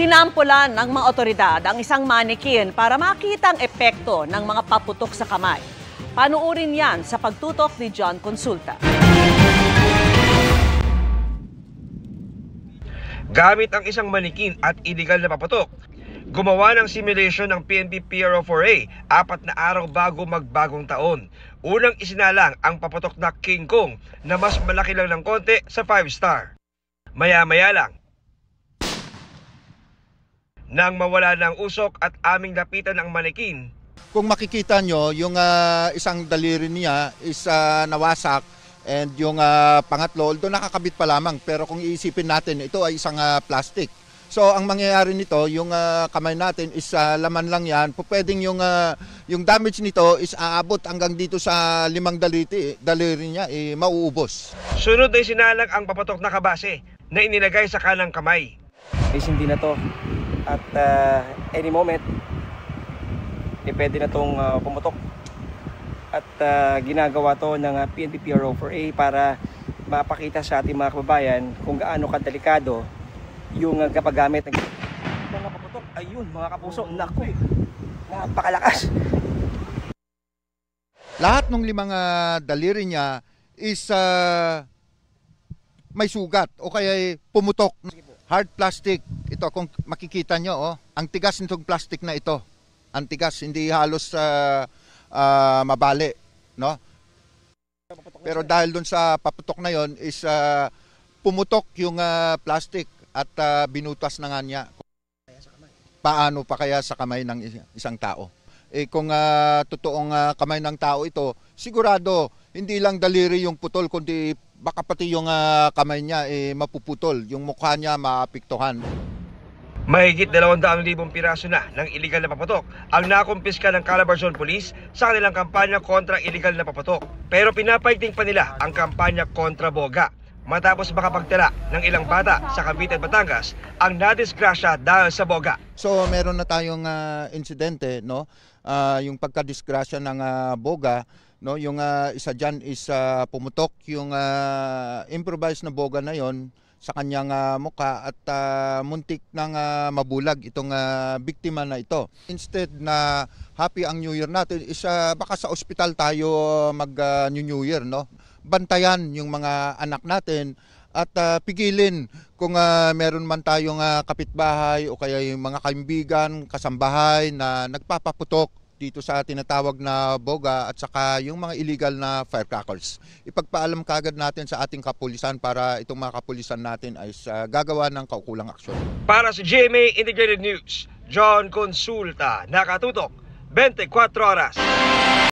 Sinampulan ng mga otoridad ang isang manikin para makita ang epekto ng mga paputok sa kamay. Panuurin yan sa pagtutok ni John Consulta. Gamit ang isang manikin at iligal na paputok, gumawa ng simulation ng PNP PRO4A 4 na araw bago magbagong taon. Unang isinalang ang paputok na King Kong na mas malaki lang ng konti sa 5-star. Maya-maya lang, nang mawala ng usok at aming lapitan ang manikin. Kung makikita nyo, yung isang daliri niya is nawasak and yung pangatlo, although nakakabit pa lamang, pero kung iisipin natin, ito ay isang plastic. So ang mangyayari nito, yung kamay natin is laman lang yan. Pwedeng yung damage nito is aabot hanggang dito sa 5 daliri niya, mauubos. Sunod ay sinalang ang paputok na kabase na inilagay sa kanang kamay. Is hindi na to. At any moment, pwede na itong pumutok. At ginagawa to ng PNP PRO4A para mapakita sa ating mga kababayan kung gaano kadelikado yung kapagamit ng mga paputok. Ayun mga kapuso, naku, napakalakas. Lahat ng 5 daliri niya is may sugat o kaya pumutok. Hard plastic, ito kung makikita nyo, ang tigas nitong plastic na ito. Ang tigas, hindi halos mabali, no? Pero dahil dun sa paputok na yon is pumutok yung plastic at binutas na nga niya. Paano pa kaya sa kamay ng isang tao? Kung totoong kamay ng tao ito, sigurado hindi lang daliri yung putol kundi baka pati yung kamay niya mapuputol, yung mukha niya maapektuhan. Mahigit 200,000 piraso na ng iligal na paputok ang nakumpiska ng Calabarzon Police sa kanilang kampanya kontra iligal na paputok. Pero pinapaiting pa nila ang kampanya kontra boga matapos makapagtala ng ilang bata sa Cavite at Batangas ang nadisgrasya dahil sa boga. So meron na tayong insidente, no? Yung pagkadisgrasya ng boga, no? Yung isa diyan is pumutok yung improvised na boga na yon sa kanyang mukha at muntik nang mabulag itong biktima na ito. Instead na happy ang New Year natin, is baka sa ospital tayo mag New Year, no? Bantayan yung mga anak natin at pigilin kung meron man tayong kapitbahay o kaya yung mga kaibigan, kasambahay na nagpapaputok dito sa tinatawag na boga at saka yung mga illegal na firecrackers. Ipagpaalam kagad natin sa ating kapulisan para itong mga kapulisan natin ay gagawa ng kaukulang aksyon. Para sa GMA Integrated News, John Consulta, nakatutok 24 oras.